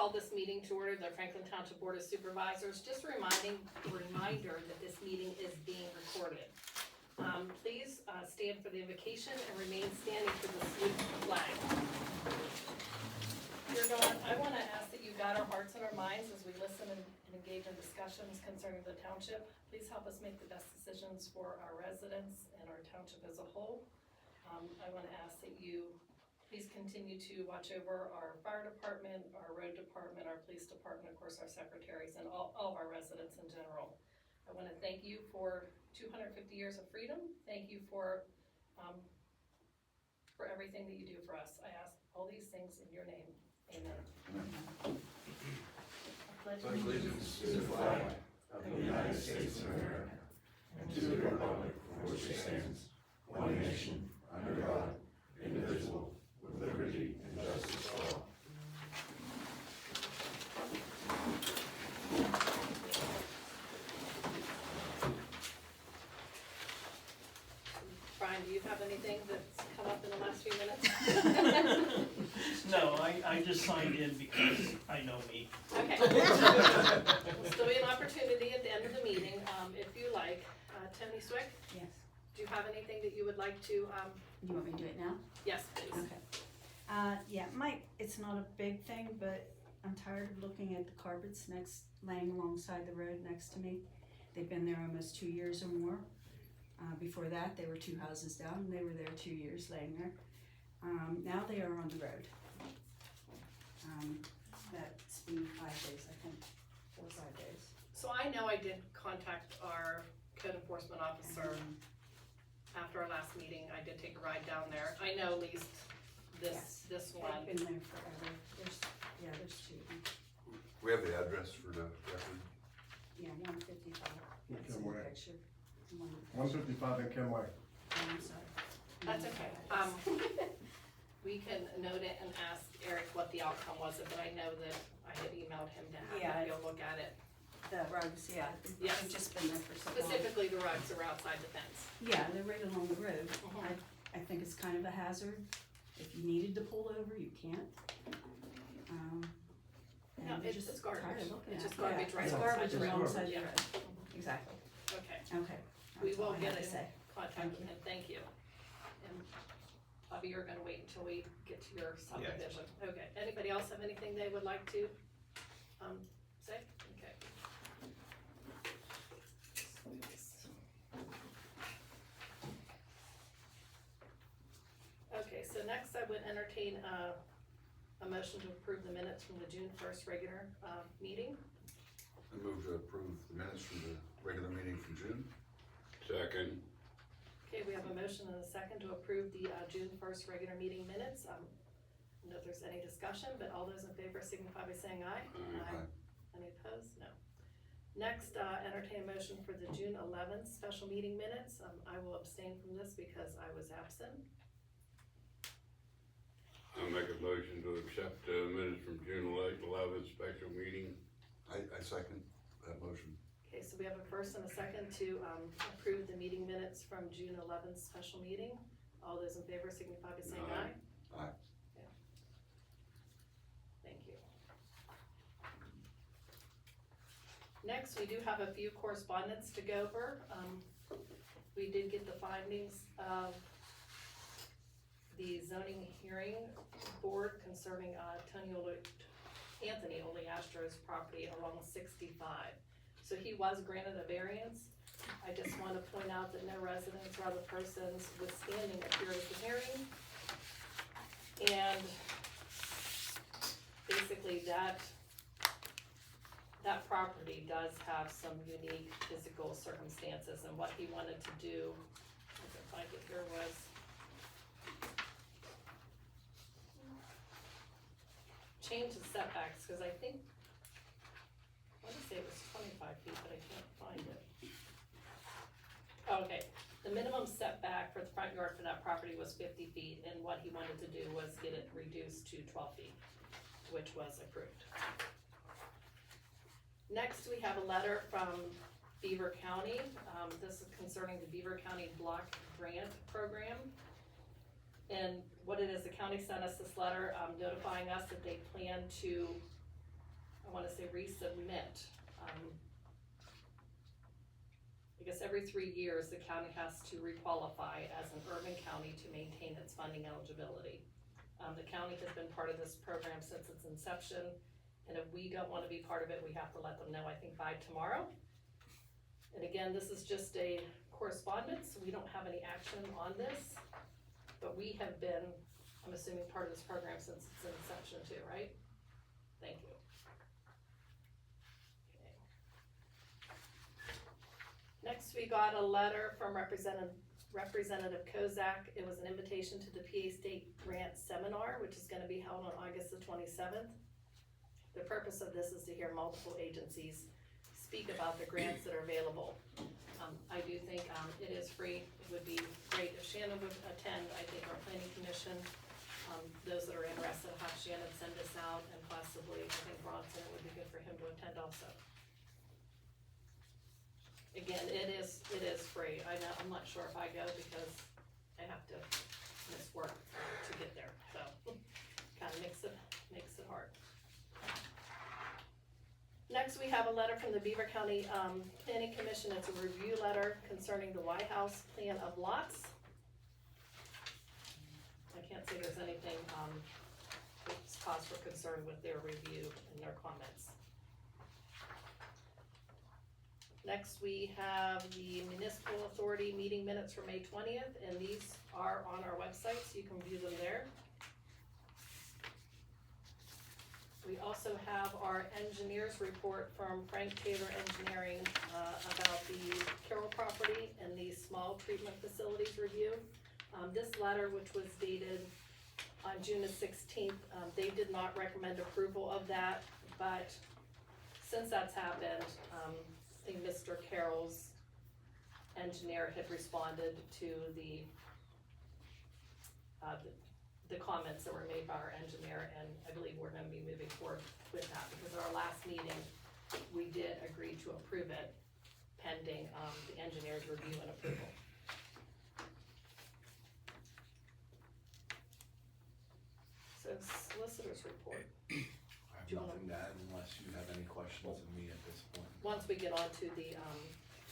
call this meeting to order, the Franklin Township Board of Supervisors. Just a reminder that this meeting is being recorded. Please stand for the invocation and remain standing for the salute to the flag. Dear God, I want to ask that you guide our hearts and our minds as we listen and engage in discussions concerning the township. Please help us make the best decisions for our residents and our township as a whole. I want to ask that you please continue to watch over our fire department, our road department, our police department, of course, our secretaries, and all of our residents in general. I want to thank you for 250 years of freedom. Thank you for everything that you do for us. I ask all these things in your name. Amen. Pledge allegiance to the flag of the United States of America and to the republic for which it stands, one nation, under God, indivisible, with liberty and justice for all. Brian, do you have anything that's come up in the last few minutes? No, I just signed in because I know me. Okay. There'll still be an opportunity at the end of the meeting, if you like. Tony Swick, Yes. do you have anything that you would like to, You want me to do it now? yes, please. Okay. Yeah, it's not a big thing, but I'm tired of looking at the carpets laying alongside the road next to me. They've been there almost 2 years or more. Before that, they were 2 houses down, and they were there 2 years laying there. Now they are on the road. That's been 5 days, I think, 4 or 5 days. So I know I did contact our code enforcement officer after our last meeting. I did take a ride down there. I know at least this one. They've been there forever. There's 2. We have the address for the record. Yeah, 155. That's in the Kenway. picture. 155 in Kenway. I'm sorry. That's okay. We can note it and ask Eric what the outcome was, but I know that I had emailed him to have Yeah. him go look at it. The rugs, yeah. Yes. They've just been there for so long. Specifically, the rugs are outside the fence. Yeah, they're right along the road. Mhm. I think it's kind of a hazard. If you needed to pull over, you can't. And No, they're it's just garbage. tired of looking It's at just it. garbage Yeah, right it's alongside garbage the road. alongside the Yeah. road. Exactly. Okay. Okay. We That's all will I get had to in say. contact Thank with you. him. Thank you. And Bobby, you're gonna wait until we get to your subdivision. Okay. Anybody else have anything they would like to, say? Okay. Okay, so next I would entertain a motion to approve the minutes from the June 1st regular meeting. I move to approve the minutes from the regular meeting from June. Second. Okay, we have a motion and a second to approve the June 1st regular meeting minutes. I don't know if there's any discussion, but all those in favor signify by saying aye. Aye. Any opposed? No. Next, entertain a motion for the June 11th special meeting minutes. I will abstain from this because I was absent. I'll make a motion to accept minutes from June 11th special meeting. I second that motion. Okay, so we have a first and a second to approve the meeting minutes from June 11th special meeting. All those in favor signify by saying aye. Aye. Okay. Thank you. Next, we do have a few correspondence to go over. We did get the findings of the zoning hearing board concerning Anthony Oleastro's property along 65. So he was granted a variance. I just want to point out that no residents or other persons withstanding appeared at the hearing. And basically that property does have some unique physical circumstances, and what he wanted to do, I can find it here, was change the setbacks, because I think, I want to say it was 25 feet, but I can't find it. Oh, okay, the minimum setback for the front yard for that property was 50 feet, and what he wanted to do was get it reduced to 12 feet, which was approved. Next, we have a letter from Beaver County. This is concerning the Beaver County Block Grant Program. And what it is, the county sent us this letter notifying us that they plan to I wanna say resubmit. I guess every 3 years, the county has to requalify as an urban county to maintain its funding eligibility. The county has been part of this program since its inception, and if we don't wanna be part of it, we have to let them know, I think by tomorrow. And again, this is just a correspondence, we don't have any action on this, but we have been, I'm assuming, part of this program since its inception too, right? Thank you. Next, we got a letter from Representative Kozak. It was an invitation to the PA State Grant Seminar, which is gonna be held on August the 27th. The purpose of this is to hear multiple agencies speak about the grants that are available. I do think, it is free. It would be great if Shannon would attend. I think our planning commission, those that are interested, have Shannon send this out, and possibly, I think Bronson, it would be good for him to attend also. Again, it is free. I know, I'm not sure if I go because I have to miss work to get there, so kinda makes it hard. Next, we have a letter from the Beaver County, Planning Commission. It's a review letter concerning the White House plan of lots. I can't say there's anything, that's cause for concern with their review and their comments. Next, we have the Municipal Authority meeting minutes for May 20th, and these are on our website, so you can view them there. We also have our engineer's report from Frank Taylor Engineering, about the Carroll property and the small treatment facilities review. This letter, which was dated on June the 16th, they did not recommend approval of that, but since that's happened, I think Mr. Carroll's engineer had responded to the comments that were made by our engineer, and I believe we're gonna be moving forward with that, because at our last meeting, we did agree to approve it pending, the engineer's review and approval. So solicitor's report, I have nothing to add unless you have any questions of me at this point. once we get onto the,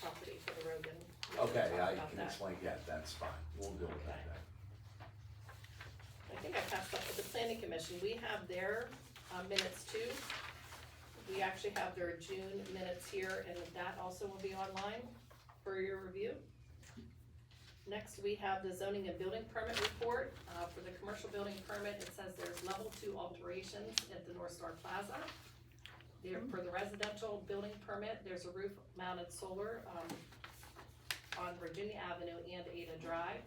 property for the road, and we can Okay, talk I about can that. explain, yeah, that's fine, we'll deal with that then. I think I passed up with the planning commission, we have their, minutes too. We actually have their June minutes here, and that also will be online for your review. Next, we have the zoning and building permit report. For the commercial building permit, it says there's level 2 alterations at the North Star Plaza. There, for the residential building permit, there's a roof mounted solar, on Virginia Avenue and Ada Drive.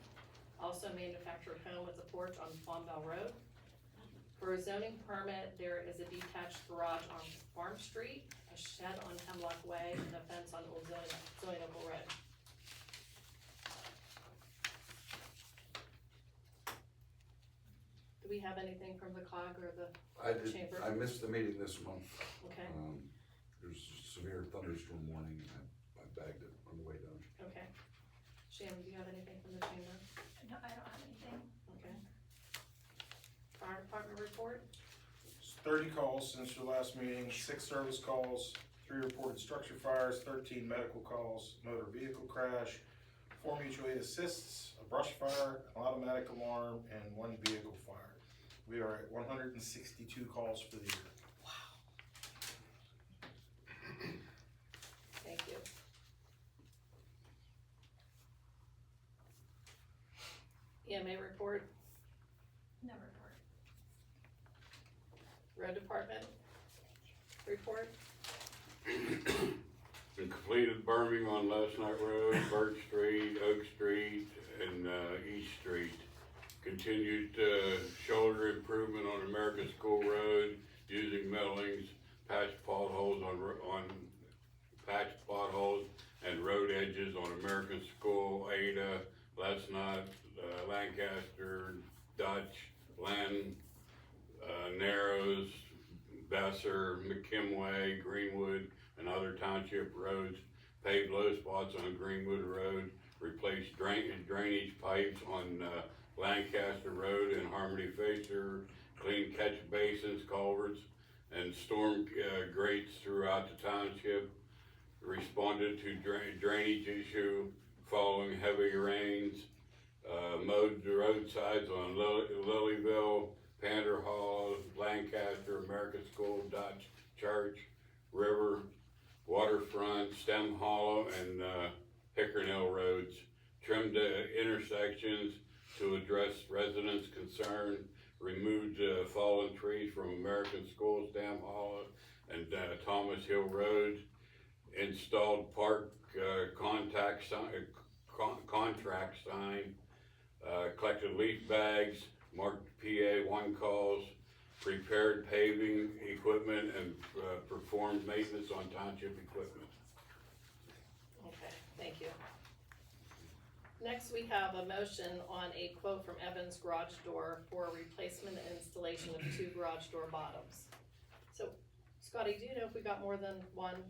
Also manufactured home with a porch on Palmbell Road. For a zoning permit, there is a detached garage on Farm Street, a shed on Hemlock Way, and a fence on Old Zoinable Road. Do we have anything from the COG or the chamber? I missed the meeting this month. Okay, There's a severe thunderstorm warning, and I bagged it on the way down. okay. Shannon, do you have anything from the chamber? No, I don't have anything. Okay. Fire department report? It's 30 calls since your last meeting, 6 service calls, 3 reported structure fires, 13 medical calls, motor vehicle crash, 4 mutual aid assists, a brush fire, an automatic alarm, and 1 vehicle fire. We are at 162 calls for the year. Thank you. EMA report, No report. road department report, The completed berming on Last Night Road, Birch Street, Oak Street, and, East Street. Continued, shoulder improvement on American School Road using millings, patched potholes on patched potholes and road edges on American School, Ada, Last Night, Lancaster, Dutch, Narrows, Besser, McKimway, Greenwood, and other township roads. Paved low spots on Greenwood Road, replaced drainage pipes on, Lancaster Road and Harmony Facer, clean catch basins, culverts, and storm grates throughout the township. Responded to drainage issue following heavy rains. Mowed the roadsides on Lilyville, Panther Hall, Lancaster, American School, Dodge Church, River, Waterfront, Stem Hollow, and Hickernell roads. Trimmed intersections to address residents' concern. Removed fallen trees from American School, Stem Hollow, and Thomas Hill Road. Installed park contract sign. Collected leaf bags, marked PA1 calls, prepared paving equipment, and performed maintenance on township equipment. Okay, thank you. Next, we have a motion on a quote from Evans Garage Door for replacement and installation of 2 garage door bottoms. So, Scotty, do you know if we got more than one?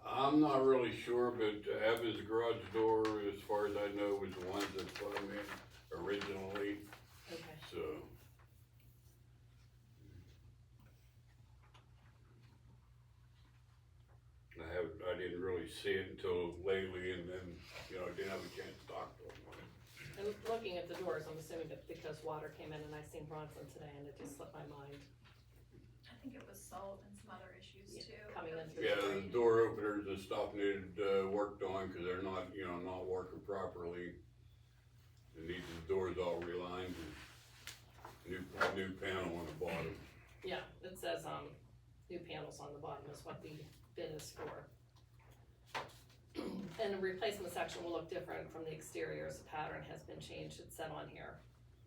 I'm not really sure, but Evans Garage Door, as far as I know, was the ones that put them in originally, Okay. so. I didn't really see it until lately, and then, you know, I didn't have a chance to talk to them on it. And looking at the doors, I'm assuming that because water came in and I seen Bronson today and it just slipped my mind. I think it was salt and some other issues too. Coming in through Yeah, the the door openers and stuff needed, worked on, cause they're not, you know, not working properly. It needs the doors all relined, and new panel on the bottom. Yeah, it says, new panels on the bottom is what the bid is for. And the replacement section will look different from the exterior as the pattern has been changed, it's set on here.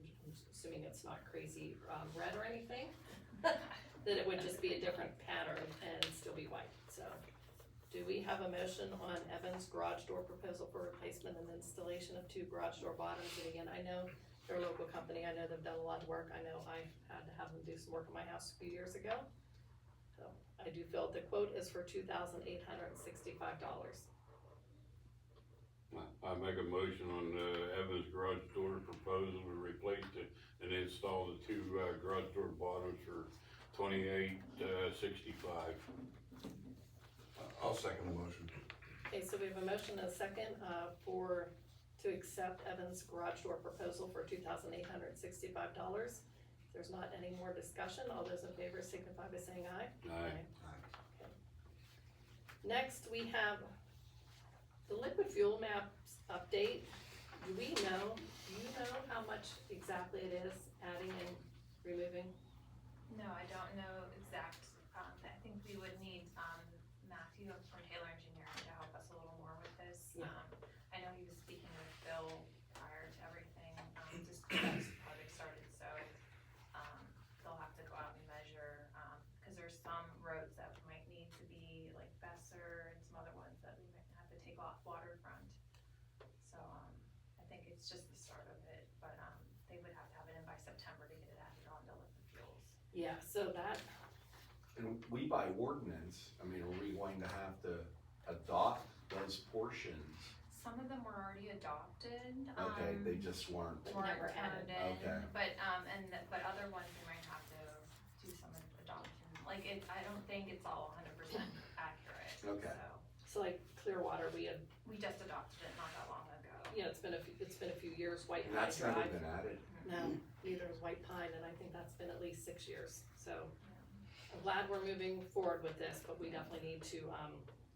I'm assuming it's not crazy, red or anything, that it would just be a different pattern and still be white, so. Do we have a motion on Evans Garage Door proposal for replacement and installation of 2 garage door bottoms? And again, I know they're a local company, I know they've done a lot of work, I know I had to have them do some work on my house a few years ago. So, I do feel the quote is for $2,865. I make a motion on, Evans Garage Door proposal to replace it and install the 2, garage door bottoms for $28.65. I'll second the motion. Okay, so we have a motion and a second, to accept Evans Garage Door proposal for $2,865. If there's not any more discussion, all those in favor signify by saying aye. Aye. Okay. Next, we have the liquid fuel maps update. Do you know how much exactly it is adding and removing? No, I don't know exact, I think we would need, Matthew from Taylor Engineering to help us a little more with this. Yeah. I know he was speaking with Bill prior to everything, just because the project started, so, they'll have to go out and measure, cause there's some roads that might need to be like Besser and some other ones that we might have to take off waterfront. So, I think it's just the start of it, but, they would have to have it in by September to get it added on to liquid fuels. Yeah, so that, And we by ordinance, I mean, are we going to have to adopt those portions? Some of them were already adopted. Okay, they just weren't, Weren't Never added. turned in, Okay. but other ones we might have to do some adoption. Like I don't think it's all 100% accurate. Okay. so like Clearwater, we just adopted it not that long ago. you know, it's been a few years, White and Pine that's never Drive. been added. No, neither is White Pine, and I think that's been at least 6 years, so. I'm glad we're moving forward with this, but we definitely need to,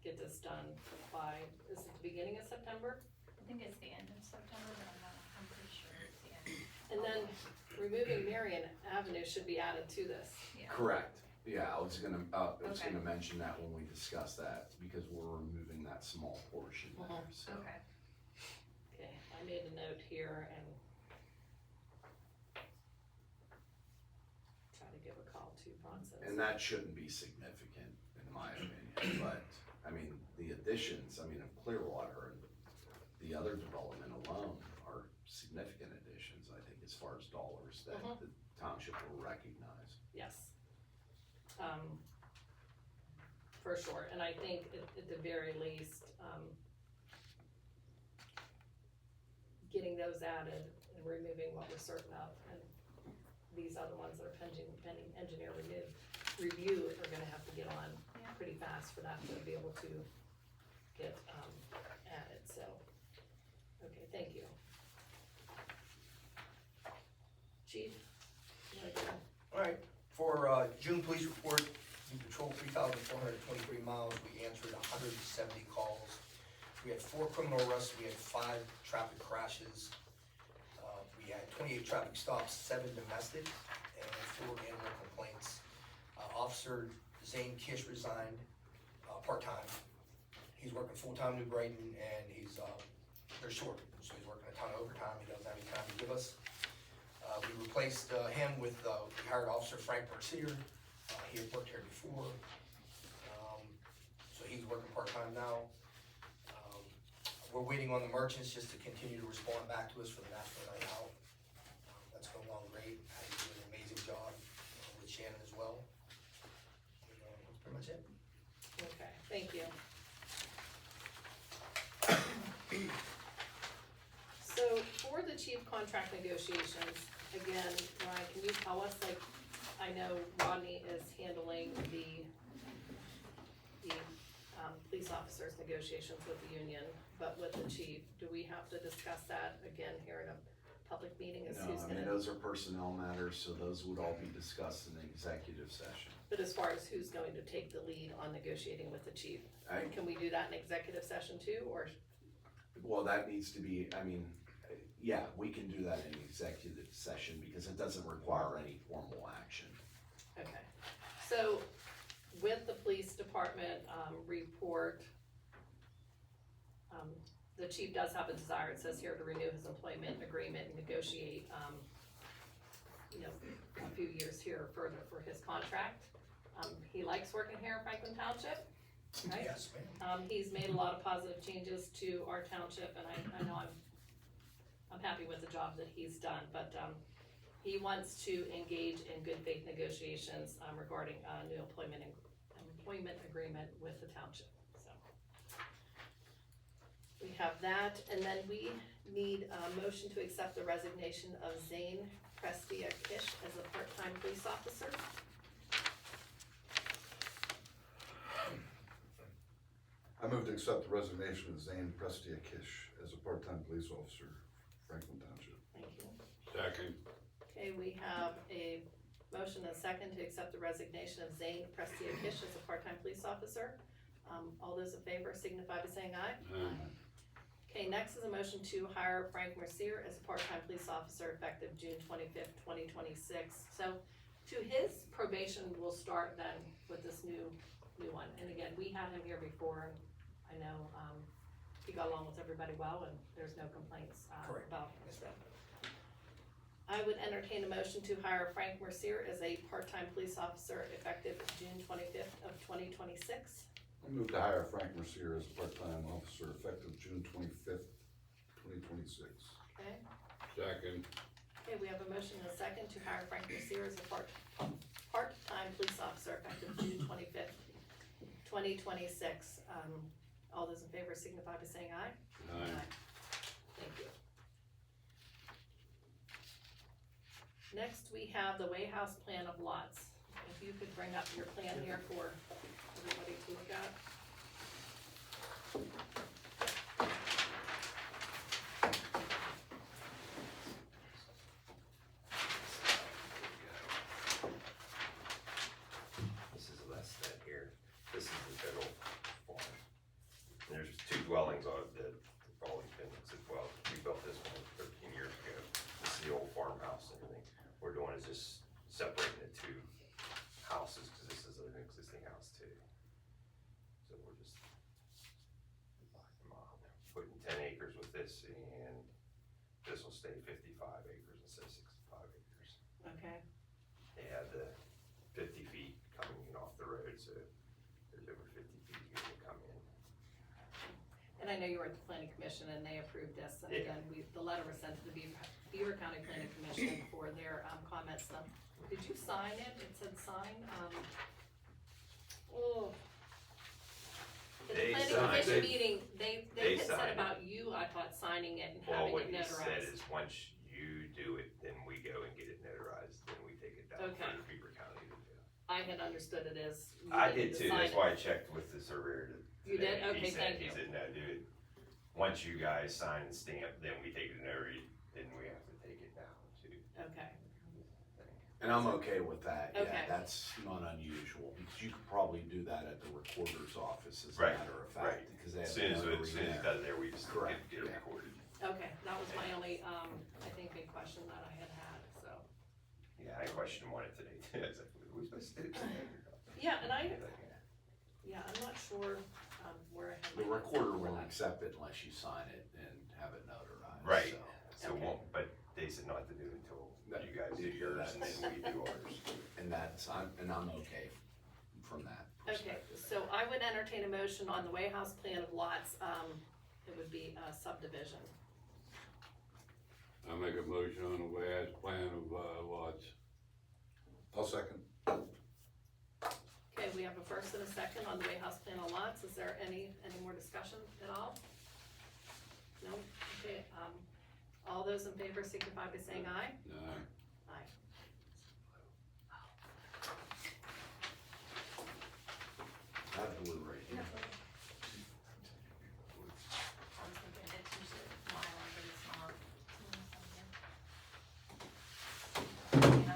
get this done by, is it the beginning of September? I think it's the end of September, but I'm pretty sure it's the end. And then removing Marion Avenue should be added to this. Yeah. Correct, yeah, I was gonna Okay. mention that when we discuss that, because we're removing that small portion there, so. Okay. Okay, I made a note here and try to give a call to Bronson. And that shouldn't be significant, in my opinion, but, I mean, the additions, I mean, of Clearwater and the other development alone are significant additions, I think, as far as dollars that Mhm. the township will recognize. Yes. For sure, and I think at the very least, getting those added and removing what we're certain of, and these other ones that are pending engineer removed. review are gonna have to get on pretty fast for that to be able to get, added, so. Okay, thank you. Chief? you wanna go? Alright, for, June police report, we patrolled 3,423 miles, we answered 170 calls. We had 4 criminal arrests, we had 5 traffic crashes. We had 28 traffic stops, 7 domestic, and 4 animal complaints. Officer Zane Kish resigned, part-time. He's working full-time New Brighton, and they're short, so he's working a ton of overtime, he doesn't have any time to give us. We replaced him with, we hired Officer Frank Mercier, he had worked here before, so he's working part-time now. We're waiting on the merchants just to continue to respond back to us for the National Night Out. That's going along great, he's doing an amazing job, with Shannon as well. That's pretty much it. Okay, thank you. So for the chief contract negotiations, again, Ryan, can you tell us, like, I know Rodney is handling the police officers negotiations with the union, but with the chief, do we have to discuss that again here in a public meeting? Is No, who's I mean, gonna, those are personnel matters, so those would all be discussed in the executive session. but as far as who's going to take the lead on negotiating with the chief, can we do that in executive session too, or? Well, that needs to be, I mean, yeah, we can do that in executive session because it doesn't require any formal action. Okay, so with the police department, report, the chief does have a desire, it says here, to renew his employment agreement and negotiate, a few years here further for his contract. He likes working here in Franklin Township, right? Yes, ma'am. He's made a lot of positive changes to our township, and I know I'm happy with the job that he's done, but, he wants to engage in good faith negotiations, regarding, new employment agreement with the township, so. We have that, and then we need a motion to accept the resignation of Zane Prestia Kish as a part-time police officer. I move to accept the resignation of Zane Prestia Kish as a part-time police officer, Franklin Township. Thank you. Second. Okay, we have a motion and a second to accept the resignation of Zane Prestia Kish as a part-time police officer. All those in favor signify by saying aye. Okay, next is a motion to hire Frank Mercier as a part-time police officer effective June 25th, 2026. So to his probation will start then with this new one. And again, we had him here before, and I know, he got along with everybody well, and there's no complaints, Correct. about him, Yes, so. ma'am. I would entertain a motion to hire Frank Mercier as a part-time police officer effective June 25th of 2026. I move to hire Frank Mercier as a part-time officer effective June 25th, 2026. Okay, Second. okay, we have a motion and a second to hire Frank Mercier as a part-time police officer effective June 25th, 2026. All those in favor signify by saying aye. Aye. Thank you. Next, we have the Way House plan of lots. If you could bring up your plan here for everybody to look at. This is less than here. This is the federal farm. And there's 2 dwellings on it that have always been, well, we built this one 13 years ago. This is the old farmhouse and everything. What we're doing is just separating the 2 houses, because this is an existing house too. So we're just putting 10 acres with this, and this will stay 55 acres instead of 65 acres. Okay. They have the 50 feet coming in off the road, so there's over 50 feet here to come in. And I know you were at the planning commission and they approved this, and Yeah. again, the letter was sent to the Beaver County Planning Commission for their, comments. Did you sign it? It said sign, At the They planning signed commission it. meeting, they They had said signed it. about you, I thought, signing it and Well, having what it he said notarized. is, once you do it, then we go and get it notarized, then we take it down Okay. for Beaver County to do. I had understood it as. you I didn't did too, sign that's it. why I checked with the surveyor You today. did? Okay, thank He you. said, no, dude, once you guys sign and stamp, then we take it notary, then we have to take it down too. Okay, And I'm okay with that, yeah, Okay. that's not unusual, because you could probably do that at the recorder's office, as a Right, matter of right. fact, because they As have soon a as notary it's there. done there, we just Correct, get it yeah. recorded. okay, that was my only, I think, big question that I had, so. Yeah, I questioned one today too, I was like, are we supposed to do this? Yeah, and I'm not sure, where I have. The my notes recorder for won't that. accept it unless you sign it and have it notarized, Right. so. So Okay. won't, but they said not to do it until you guys do Yeah, yours and then we do ours. And I'm okay from that Okay, perspective. so I would entertain a motion on the Way House plan of lots, it would be a subdivision. I make a motion on the way as plan of, lots. I'll second. Okay, we have a first and a second on the Way House plan of lots, is there any more discussion at all? No, okay, all those in favor signify by saying aye. Aye. That blue right here. I was thinking it's usually Mylar, but it's not. You know?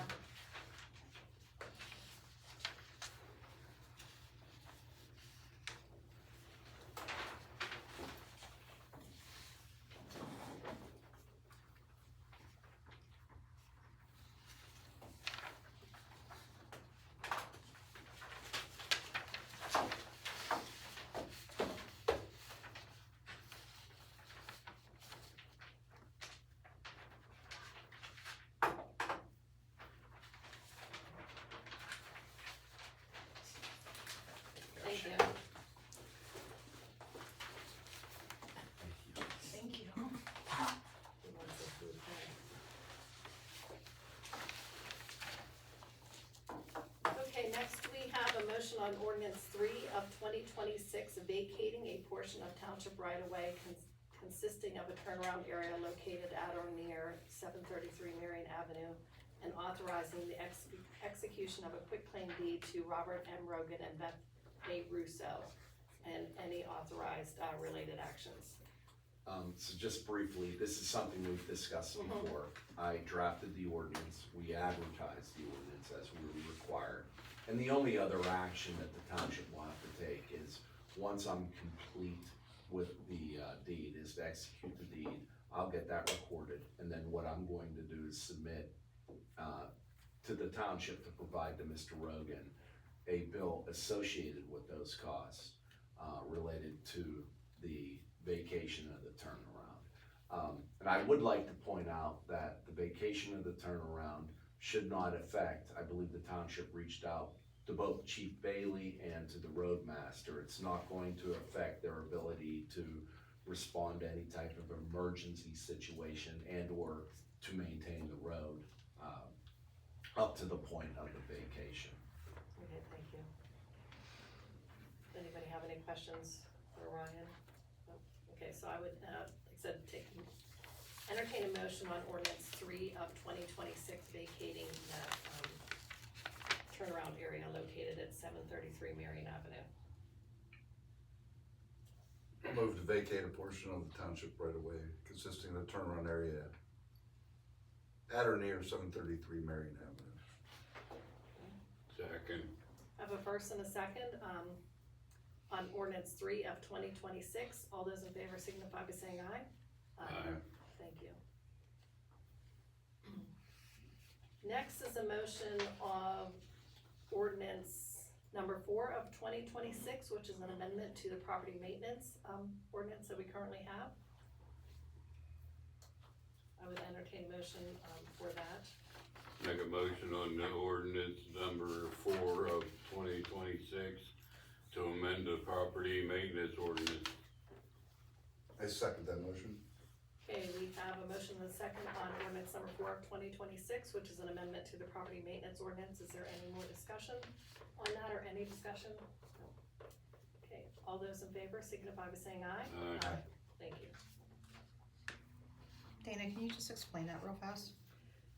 Thank you. Thank you. Okay, next we have a motion on ordinance 3 of 2026 vacating a portion of township right-of-way consisting of a turnaround area located at or near 733 Marion Avenue and authorizing the execution of a quitclaim deed to Robert M. Rogan and Beth A. Russo and any authorized related actions. So just briefly, this is something we've discussed before. I drafted the ordinance, we advertised the ordinance as we were required. And the only other action that the township will have to take is, once I'm complete with the deed, is to execute the deed. I'll get that recorded, and then what I'm going to do is submit to the township to provide to Mr. Rogan a bill associated with those costs related to the vacation of the turnaround. And I would like to point out that the vacation of the turnaround should not affect, I believe the township reached out to both Chief Bailey and to the roadmaster. It's not going to affect their ability to respond to any type of emergency situation and or to maintain the road up to the point of the vacation. Okay, thank you. Anybody have any questions for Ryan? No? Okay, so I would, like I said, entertain a motion on ordinance 3 of 2026 vacating that, turnaround area located at 733 Marion Avenue. I'll move to vacate a portion of the township right away consisting of the turnaround area at or near 733 Marion Avenue. Second. I have a first and a second, on ordinance 3 of 2026. All those in favor signify by saying aye. Aye. Thank you. Next is a motion of ordinance number 4 of 2026, which is an amendment to the property maintenance, ordinance that we currently have. I would entertain a motion, for that. Make a motion on the ordinance number 4 of 2026 to amend the property maintenance ordinance. I second that motion. Okay, we have a motion and a second on ordinance number 4 of 2026, which is an amendment to the property maintenance ordinance. Is there any more discussion on that or any discussion? No. Okay, all those in favor signify by saying aye. Aye. Thank you. Dana, can you just explain that real fast?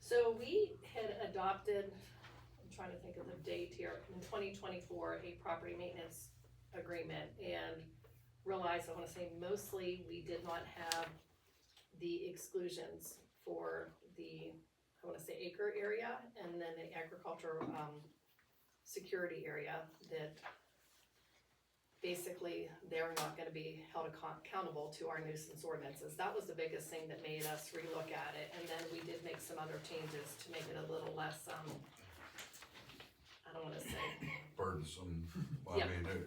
So we had adopted trying to think of the date here, in 2024, a property maintenance agreement, and realized, I wanna say mostly, we did not have the exclusions for the, I wanna say acre area, and then the agricultural, security area, that basically they're not gonna be held accountable to our nuisance ordinances. That was the biggest thing that made us relook at it, and then we did make some other changes to make it a little less, I don't wanna say, Burdensome, well, Yeah. I mean,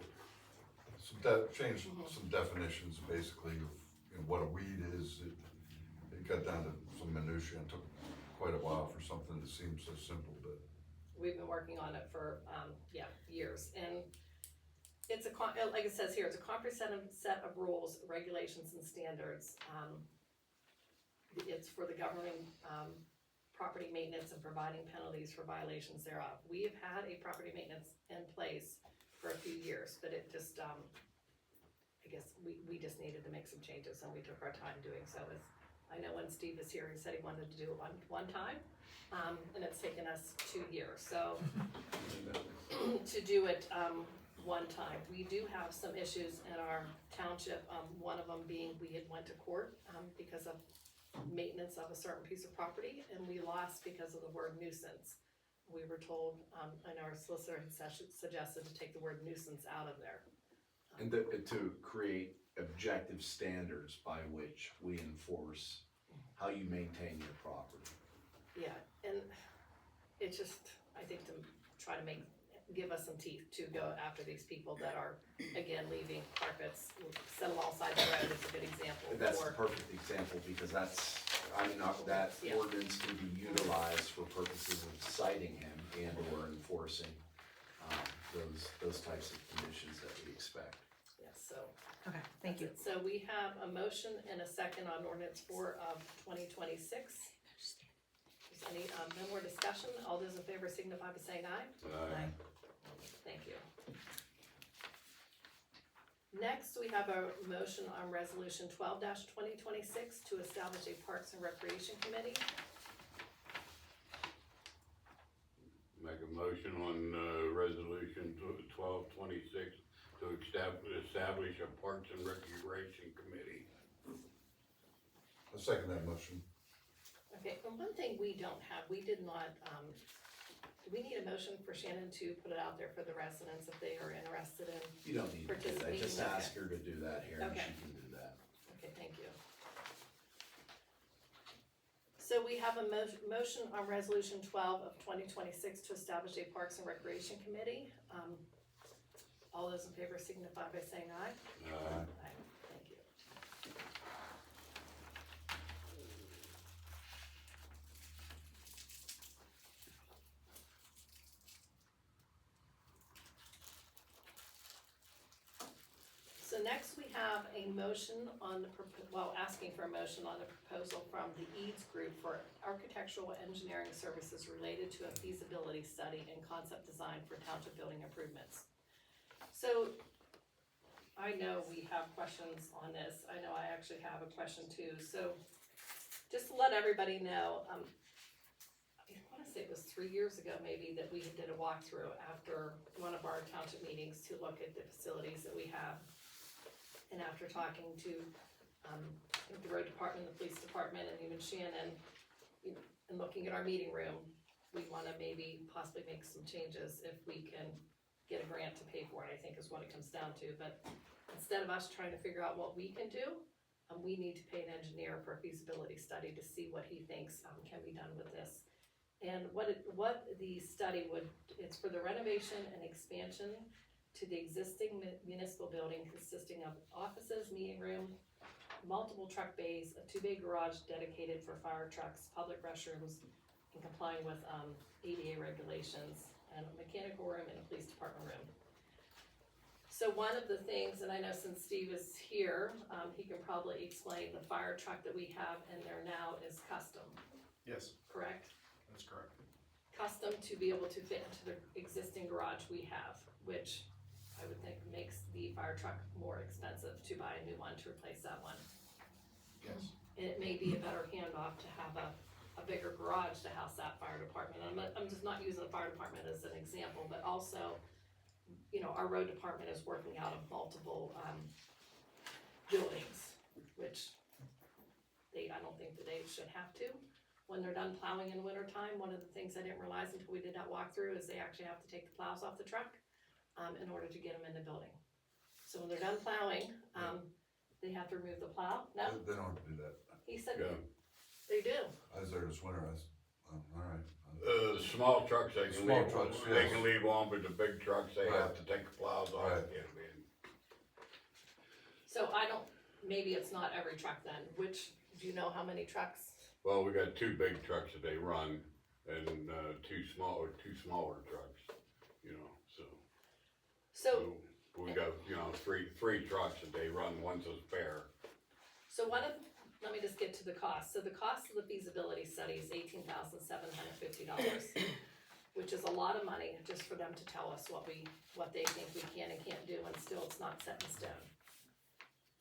changed some definitions basically of, you know, what a weed is. It got down to some minutia and took quite a while for something that seemed so simple, but we've been working on it for, years, and it's like it says here, it's a comprehensive set of rules, regulations, and standards. It's for the governing, property maintenance and providing penalties for violations thereof. We have had a property maintenance in place for a few years, but it just, I guess we just needed to make some changes, and we took our time doing so. I know when Steve was here, he said he wanted to do it one time, and it's taken us 2 years, so to do it, one time. We do have some issues in our township, one of them being we had went to court, because of maintenance of a certain piece of property, and we lost because of the word nuisance. We were told, and our solicitor had suggested to take the word nuisance out of there. And to create objective standards by which we enforce how you maintain your property. Yeah, and it's just, I think, to try to give us some teeth to go after these people that are, again, leaving carpets, set alongside the road is a good example. That's the perfect example, because that's, I mean, that Yeah. ordinance can be utilized for purposes of citing him and or enforcing, those types of conditions that we expect. Yes, so. Okay, thank you. So we have a motion and a second on ordinance 4 of 2026. Is any, no more discussion? All those in favor signify by saying aye. Aye. Thank you. Next, we have a motion on resolution 12-2026 to establish a Parks and Recreation Committee. Make a motion on, resolution 1226 to establish a Parks and Recreation Committee. I second that motion. Okay, and one thing we don't have, we did not, do we need a motion for Shannon to put it out there for the residents if they are interested in? You don't need to do that, Participating, just okay. ask her to do that here, and Okay. she can do that. Okay, thank you. So we have a motion on resolution 12 of 2026 to establish a Parks and Recreation Committee. All those in favor signify by saying aye. Aye. Aye, thank you. So next we have a motion on the, asking for a motion on the proposal from the EADS Group for architectural engineering services related to a feasibility study and concept design for township building improvements. So, I know we have questions on this, I know I actually have a question too, so just to let everybody know, I wanna say it was 3 years ago maybe that we did a walkthrough after one of our township meetings to look at the facilities that we have. And after talking to, the road department, the police department, and even Shannon, and looking at our meeting room, we wanna maybe possibly make some changes if we can get a grant to pay for it, I think is what it comes down to, but instead of us trying to figure out what we can do, we need to pay an engineer for a feasibility study to see what he thinks, can be done with this. And what the study would, it's for the renovation and expansion to the existing municipal building consisting of offices, meeting room, multiple truck bays, a 2-bay garage dedicated for fire trucks, public restrooms, and complying with, ADA regulations, and a mechanical room and a police department room. So one of the things, and I know since Steve is here, he can probably explain the fire truck that we have in there now is custom, Yes, correct? that's correct. Custom to be able to fit into the existing garage we have, which I would think makes the fire truck more expensive to buy a new one to replace that one. Yes. And it may be a better handoff to have a a bigger garage to house that fire department. I'm just not using the fire department as an example, but also, you know, our road department is working out of multiple, buildings, which I don't think that they should have to. When they're done plowing in winter time, one of the things I didn't realize until we did that walkthrough is they actually have to take the plows off the truck, in order to get them in the building. So when they're done plowing, they have to remove the plow. No, They don't have to do that. he said Yeah. they do. I was there this winter, alright. The small trucks, they can Small leave, trucks, they yes. can leave on, but the big trucks, they have Right. to take the plows off. Right. Yeah, man. So maybe it's not every truck then. Do you know how many trucks? Well, we got 2 big trucks that they run, and, 2 smaller trucks, you know, so. So, We got, you know, three trucks that they run, one's a spare. so let me just get to the cost. So the cost of the feasibility study is $18,750, which is a lot of money just for them to tell us what they think we can and can't do, and still it's not set in stone.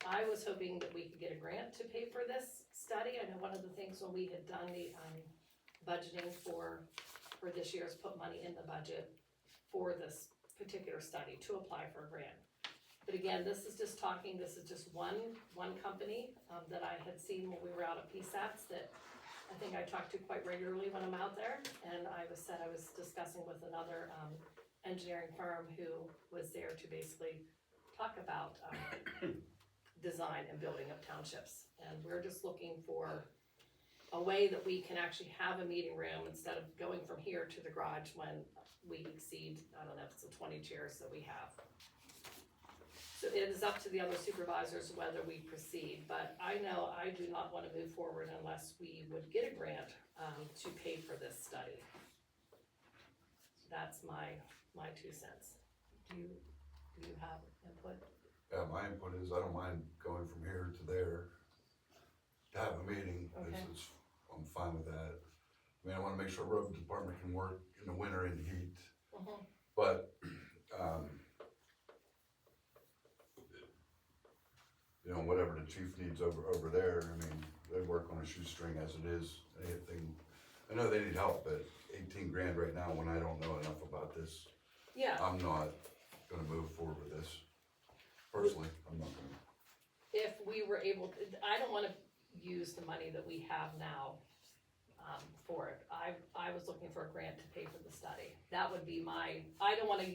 I was hoping that we could get a grant to pay for this study. I know one of the things when we had done the, budgeting for this year is put money in the budget for this particular study to apply for a grant. But again, this is just one company, that I had seen when we were out at PSATs that I think I talk to quite regularly when I'm out there. And I was discussing with another, engineering firm who was there to basically talk about, design and building of townships. And we're just looking for a way that we can actually have a meeting room instead of going from here to the garage when we exceed, I don't know if it's the 20 chairs that we have. So it is up to the other supervisors whether we proceed, but I know I do not want to move forward unless we would get a grant, to pay for this study. That's my 2 cents. Do you have input? Yeah, my input is, I don't mind going from here to there to have a meeting. Okay. I'm fine with that. I mean, I wanna make sure road department can work in the winter in heat, but, you know, whatever the chief needs over there, I mean, they work on a shoestring as it is. Anything, I know they need help, but 18 grand right now, when I don't know enough about this, Yeah. I'm not gonna move forward with this. Personally, I'm not gonna. If we were able to, I don't wanna use the money that we have now, for it. I was looking for a grant to pay for the study. That would be I don't wanna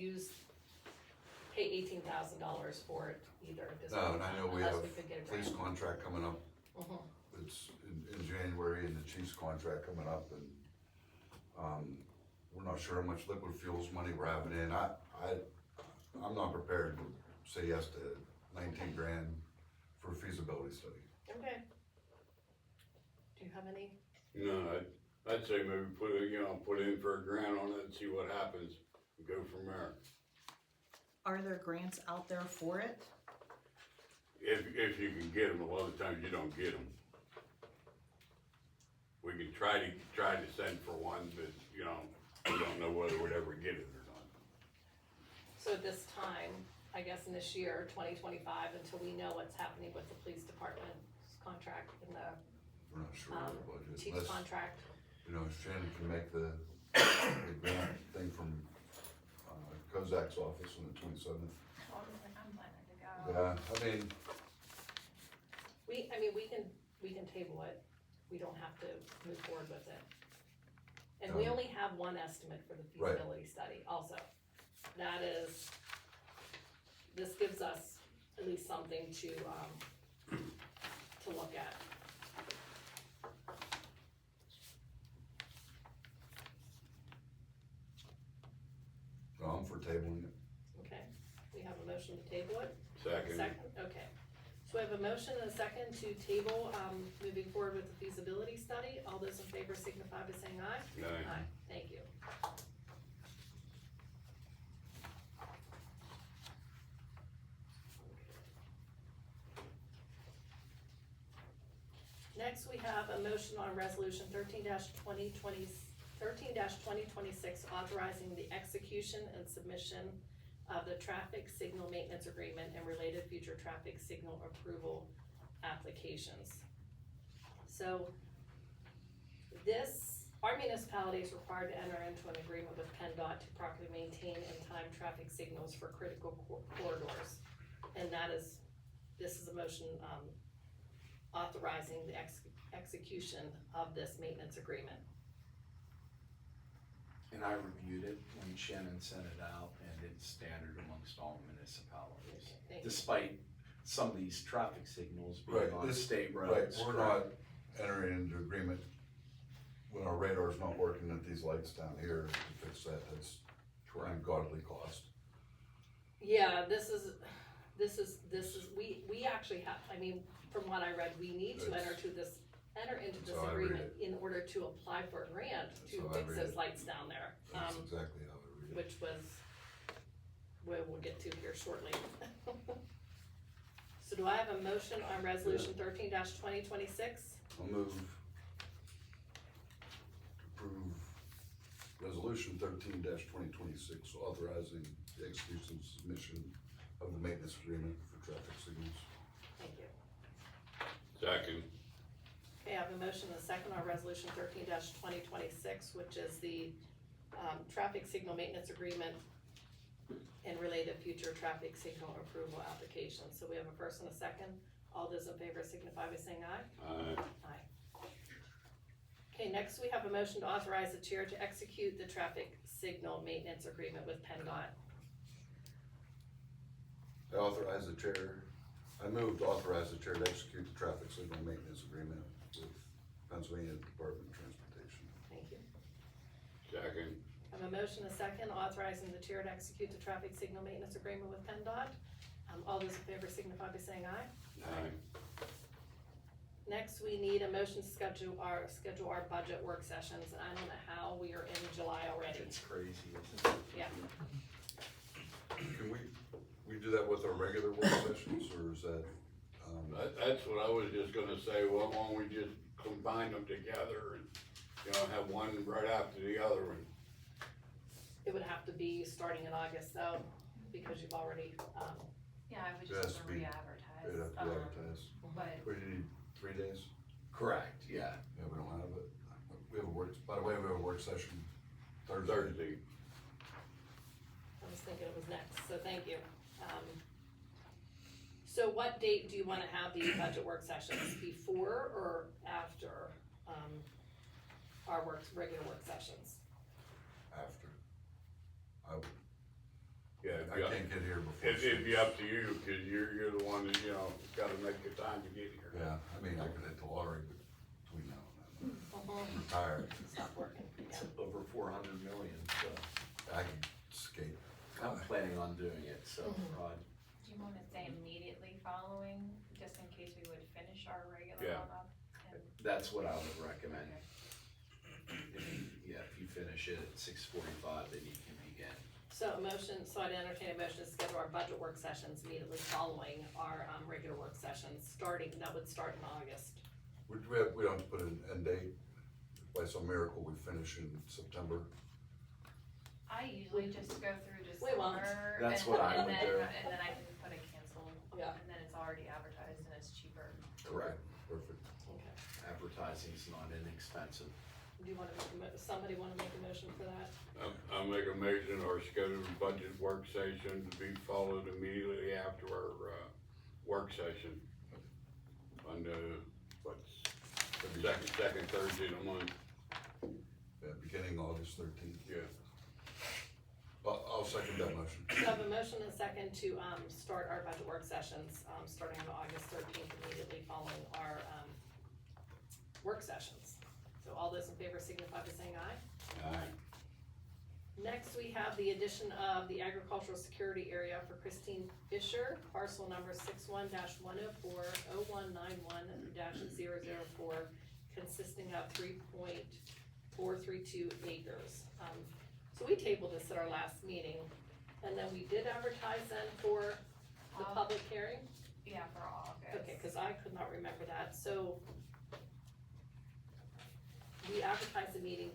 pay $18,000 for it either at this No, point, and I know we unless have we could get a police grant. contract coming up. Mhm. It's in January, and the chief's contract coming up, and, we're not sure how much liquid fuels money we're having in. I'm not prepared to say yes to 19 grand for a feasibility study. Okay. Do you have any? No, I'd say maybe put in for a grant on it and see what happens, and go from there. Are there grants out there for it? If you can get them, a lot of times you don't get them. We can try to send for one, but, you know, we don't know whether we'd ever get it or not. So at this time, I guess in this year, 2025, until we know what's happening with the police department's contract and the, We're not sure of the budget. chief's Unless, contract. you know, Shannon can make the grant thing from, Kozak's office on the 27th. I'm planning to go. Yeah, I mean, We can table it. We don't have to move forward with it. And we Um, only have one estimate for the Right. feasibility study also. This gives us at least something to look at. no, I'm for tabling it. Okay, we have a motion to table it? Second. Okay. So we have a motion and a second to table, moving forward with the feasibility study. All those in favor signify by saying aye. Aye. Thank you. Next, we have a motion on resolution 13-2026, authorizing the execution and submission of the traffic signal maintenance agreement and related future traffic signal approval applications. So, Our municipality is required to enter into an agreement with PennDOT to properly maintain and time traffic signals for critical corridors. And this is a motion, authorizing the execution of this maintenance agreement. And I reviewed it when Shannon sent it out, and it's standard amongst all municipalities. Thank you. Despite some of these traffic signals Right, being on this- state Right, roads. we're not entering into agreement when our radar's not working at these lights down here to fix that, that's ungodly cost. Yeah, we actually have, I mean, from what I read, we need to enter into this That's how I read agreement in order to apply for a grant That's to how I fix read those it. lights down there. That's exactly how I read it. Which was, we'll get to here shortly. So do I have a motion on resolution 13-2026? I'll move to approve resolution 13-2026, authorizing the execution and submission of the maintenance agreement for traffic signals. Thank you. Second. Okay, I have a motion and a second on resolution 13-2026, which is the, traffic signal maintenance agreement and related future traffic signal approval applications. So we have a first and a second. All those in favor signify by saying aye. Aye. Aye. Okay, next we have a motion to authorize the chair to execute the traffic signal maintenance agreement with PennDOT. I move to authorize the chair to execute the traffic signal maintenance agreement with Pennsylvania Department of Transportation. Thank you. Second. I have a motion and a second authorizing the chair to execute the traffic signal maintenance agreement with PennDOT. All those in favor signify by saying aye. Aye. Next, we need a motion to schedule our budget work sessions. I don't know how we are in July already. It's crazy, isn't it? Yeah. Can we do that with our regular work sessions, or is that, That's what I was just gonna say, well, why don't we just combine them together and, have one right after the other one? It would have to be starting in August though, because you've already, Yeah, I would It has just to have be- to re-advertise. they'd have to be advertised? But What do you need, 3 days? Correct, yeah. Yeah, we don't have it. We have a by the way, we have a work session Thursday. Thursday. I was thinking it was next, so thank you. So what date do you wanna have these budget work sessions, before or after, our regular work sessions? After. Yeah, I can't get here before. it'd be 6. up to you, cause you're the one that, gotta make the time to get here. Yeah, I mean, I could hit the lottery between now and then. I'm retired. Stop working, yeah. It's over 400 million, so I can skate. I'm planning on doing it, so, Rod. do you wanna say immediately following, just in case we would finish our regular Yeah. one up? And- That's what I would recommend. If you finish it at 6:45, then you can begin. So I'd entertain a motion to schedule our budget work sessions immediately following our, regular work sessions, that would start in August. We don't have to put an end date. By some miracle, we finish in September. I usually just go through just We won't. summer. That's and- what I and would then- do. And then I can put a cancel, Yeah. and then it's already advertised and it's cheaper. Correct. Perfect. Okay. Advertising's not inexpensive. Do you wanna somebody wanna make a motion for that? I'll make a motion or schedule a budget work session to be followed immediately after our, work session. On the, second Thursday of the month, Yeah, beginning August 13th. yeah. I'll second that motion. So I have a motion and a second to, start our budget work sessions, starting on August 13th, immediately following our, work sessions. So all those in favor signify by saying aye. Aye. Next, we have the addition of the agricultural security area for Christine Fisher, parcel number 61-104-0191-004, consisting of 3.432 acres. So we tabled this at our last meeting, and then we did advertise then for the public hearing? Yeah, for August. Okay, cause I could not remember that, so we advertised the meeting,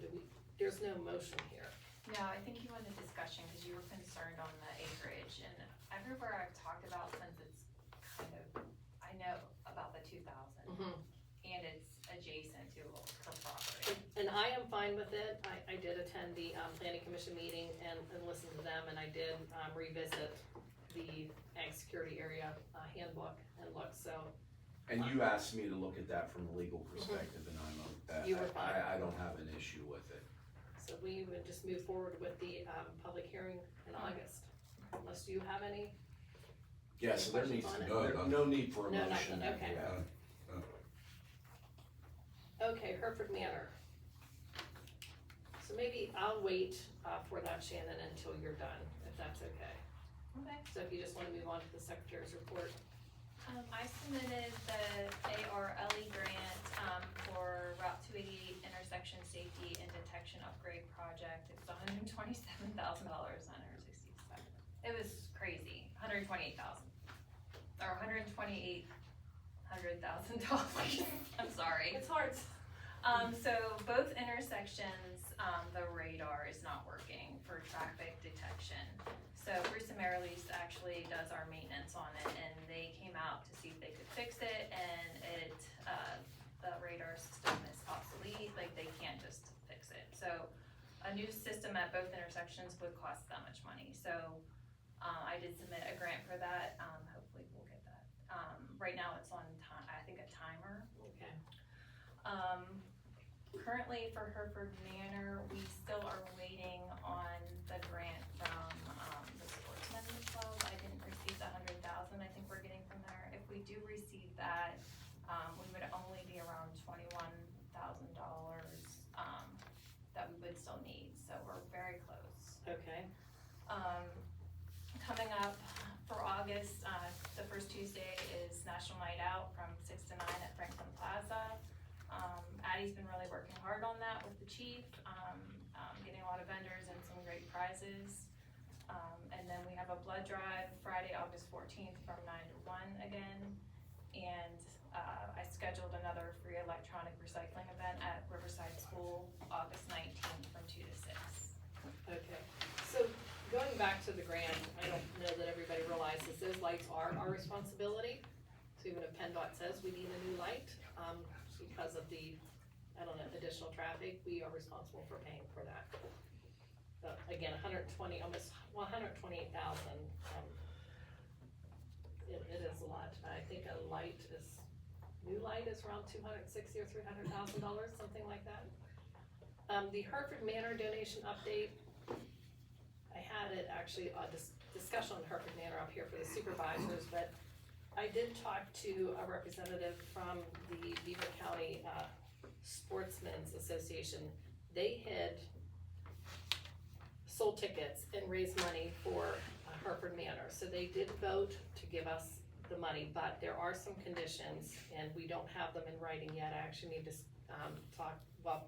there's no motion here. No, I think you wanted discussion, cause you were concerned on the acreage, and everywhere I've talked about, since it's kind of, I know about the 2,000, and it's adjacent to her property. and I am fine with it. I did attend the, planning commission meeting and listen to them, and I did, revisit the ag security area, handbook and look, so. And you asked me to look at that from a legal perspective, and You were fine. I don't have an issue with it. So we would just move forward with the, public hearing in August, unless you have any. Yeah, so there needs, Questions on it? no need for a No, motion. nothing, okay. Yeah. Okay, Hereford Manor. So maybe I'll wait, for that, Shannon, until you're done, if that's okay. Okay. So if you just wanna move on to the secretary's report. I submitted the ARLE grant, for Route 288 intersection safety and detection upgrade project. It was $127,000, $967. It was crazy, 128,000. Or $128,000. I'm sorry. It's hard. So both intersections, the radar is not working for traffic detection. So Bruce and Marilease actually does our maintenance on it, and they came out to see if they could fix it, and the radar system is obsolete, like they can't just fix it. So a new system at both intersections would cost that much money, so, I did submit a grant for that, hopefully we'll get that. Right now it's on time, I think a timer. Okay. Currently for Hereford Manor, we still are waiting on the grant from, the Sportsman Club. I didn't receive the 100,000 I think we're getting from there. If we do receive that, we would only be around $21,000, that we would still need, so we're very close. Okay. Coming up for August, the first Tuesday is National Night Out from 6 to 9 at Franklin Plaza. Addie's been really working hard on that with the chief, getting a lot of vendors and some great prizes. And then we have a blood drive Friday, August 14th from 9 to 1 again. And I scheduled another free electronic recycling event at Riverside School, August 19th from 2 to 6. Okay, so going back to the grant, I don't know that everybody realizes those lights are our responsibility. So even if PennDOT says we need a new light, because of the, I don't know, additional traffic, we are responsible for paying for that. But again, 128,000, it is a lot. I think a new light is around $260,000 or $300,000, something like that. The Hereford Manor donation update, I had it actually, discussion on Hereford Manor up here for the supervisors, but I did talk to a representative from the Beaver County, Sportsmen's Association. They had sold tickets and raised money for Hereford Manor, so they did vote to give us the money, but there are some conditions, and we don't have them in writing yet. I actually need to,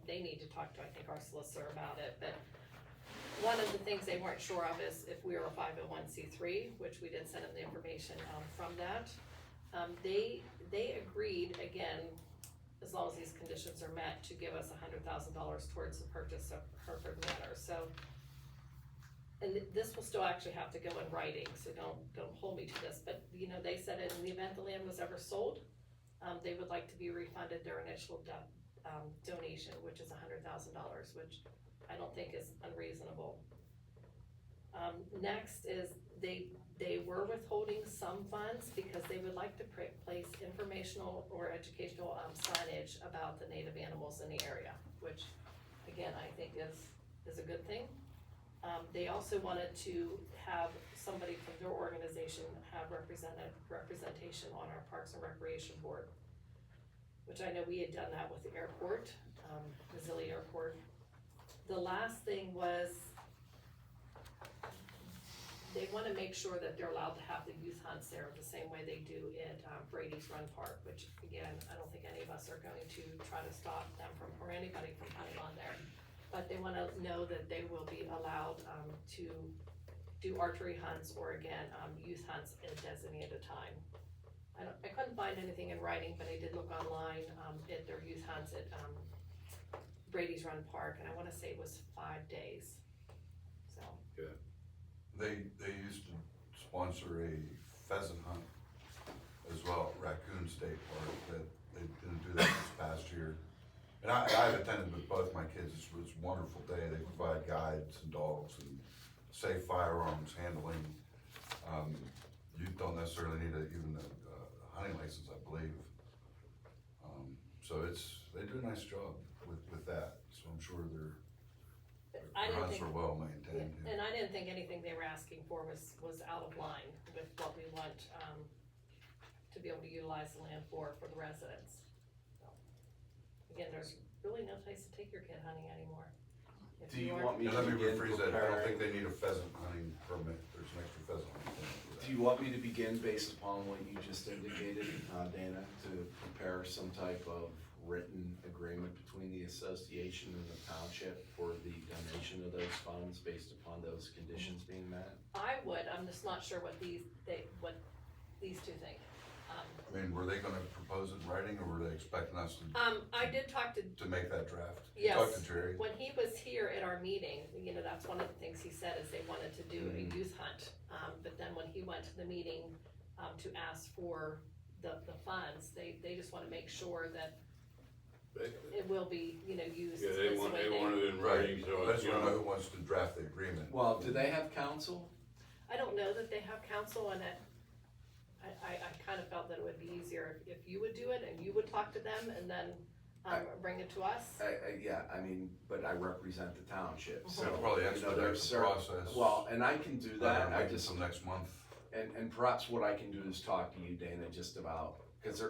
they need to talk to, I think, our solicitor about it, but one of the things they weren't sure of is if we were a 501c3, which we did send them the information, from that. They agreed, again, as long as these conditions are met, to give us $100,000 towards the purchase of Hereford Manor, so. And this will still actually have to go in writing, so don't hold me to this, but, you know, they said in the event the land was ever sold, they would like to be refunded their initial donation, which is $100,000, which I don't think is unreasonable. Next is they were withholding some funds because they would like to place informational or educational signage about the native animals in the area, which again, I think is a good thing. They also wanted to have somebody from their organization have representation on our Parks and Recreation Board, which I know we had done that with the airport, Mazzilli Airport. The last thing was they want to make sure that they're allowed to have the youth hunts there the same way they do at Brady's Run Park, which again, I don't think any of us are going to try to stop them from, or anybody from hunting on there. But they want to know that they will be allowed to do archery hunts or again, youth hunts at a designated time. I couldn't find anything in writing, but I did look online at their youth hunts at Brady's Run Park, and I want to say it was 5 days. So. Good. They used to sponsor a pheasant hunt as well at Raccoon State Park, that they didn't do that this past year. And I've attended with both my kids, it was a wonderful day, they provide guides and dogs and safe firearms handling. You don't necessarily need even a hunting license, I believe. So they do a nice job with that, so I'm sure their I didn't hunts think, are well maintained. Yeah. and I didn't think anything they were asking for was out of line with what we want, to be able to utilize the land for the residents. So, again, there's really no place to take your kid hunting anymore. If Do you aren't- want me And to let me begin rephrase that, I don't think preparing? they need a pheasant hunting permit, there's an extra pheasant hunting permit for that. Do you want me to begin based upon what you just indicated, Dana, to prepare some type of written agreement between the association and the township for the donation of those funds based upon those conditions being met? I would, I'm just not sure what these two think. I mean, were they gonna propose it in writing, or were they expecting us I did talk to, to make that draft? You yes, talked to Jerry? when he was here at our meeting, you know, that's one of the things he said is they wanted to do a youth hunt. But then when he went to the meeting, to ask for the funds, they just wanna make sure that it will be, you know, used. Yeah, this way they want it in writing, so I it's, just you wanna know know, who wants to draft the agreement. Well, do they have counsel? I don't know that they have counsel, and I kind of felt that it would be easier if you would do it and you would talk to them and then, bring it to us. Yeah, I mean, but I represent the township, so. It'll probably you know, expedite there's the certain- process. Well, and I can do that, I just, Until next month. and perhaps what I can do is talk to you, Dana, just about, cause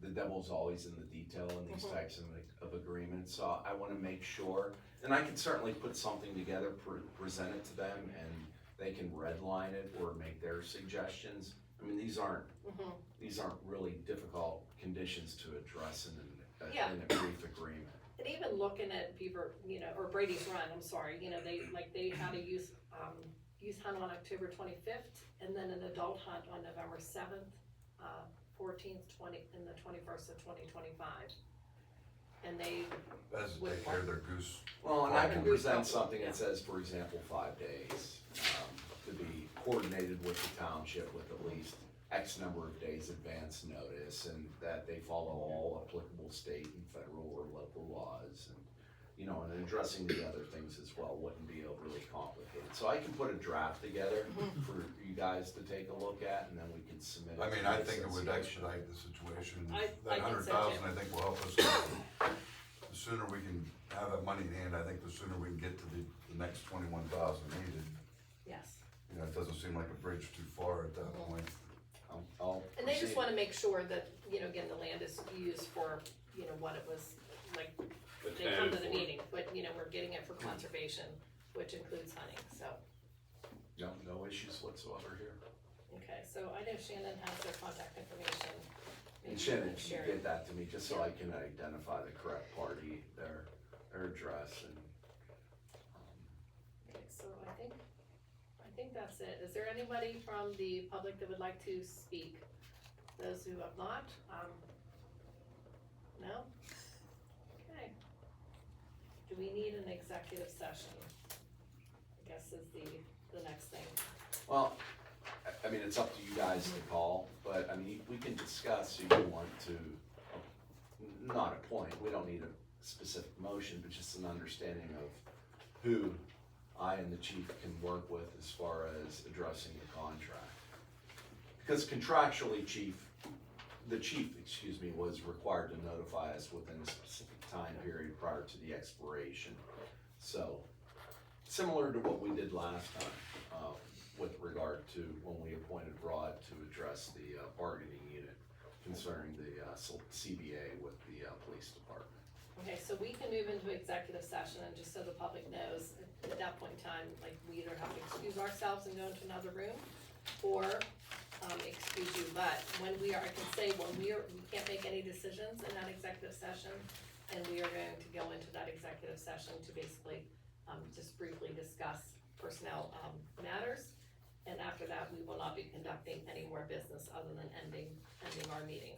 the devil's always in the detail in these types of agreements, so I wanna make sure, and I can certainly put something together, present it to them, and they can redline it or make their suggestions. I mean, these aren't really difficult conditions to address in Yeah. a brief agreement. And even looking at Beaver, you know, or Brady's Run, I'm sorry, you know, they had a youth hunt on October 25th, and then an adult hunt on November 7th, 14th, and the 21st of 2025. And they, As they take care of their goose. Well, and I can Farming. present something Yeah. that says, for example, 5 days, to be coordinated with the township with at least X number of days advance notice, and that they follow all applicable state and federal or local laws, and, you know, and addressing the other things as well wouldn't be overly complicated. So I can put a draft together for you guys to take a look at, and then we can submit it. I mean, to I the think it would association. expedite the situation. I That think so, 100,000, too. I think will help us. The sooner we can have that money in hand, I think the sooner we can get to the next 21,000 needed. yes. You know, it doesn't seem like a bridge too far at that point. I'll And they just proceed. wanna make sure that, you know, again, the land is used for, you know, what it was, like, it's they come to the handful. meeting, but, you know, we're getting it for conservation, which includes hunting, so. No issues whatsoever here. Okay, so I know Shannon has their contact information. Maybe And you Shannon, can can share you it. get that to me, just so I can identify the correct party, their address, and, Okay, so I think that's it. Is there anybody from the public that would like to speak? Those who have not, no? Okay. Do we need an executive session? I guess is the next thing. well, I mean, it's up to you guys to call, but, I mean, we can discuss who you want to, not appoint, we don't need a specific motion, but just an understanding of who I and the chief can work with as far as addressing the contract. Because contractually, the chief, was required to notify us within a specific time period prior to the expiration. So, similar to what we did last time, with regard to when we appointed Rod to address the bargaining unit concerning the CBA with the police department. Okay, so we can move into executive session, and just so the public knows, at that point in time, like, we either have to excuse ourselves and go into another room, or, excuse you, but when I can say, we can't make any decisions in that executive session, and we are going to go into that executive session to basically, just briefly discuss personnel, matters, and after that, we will not be conducting any more business other than ending our meeting.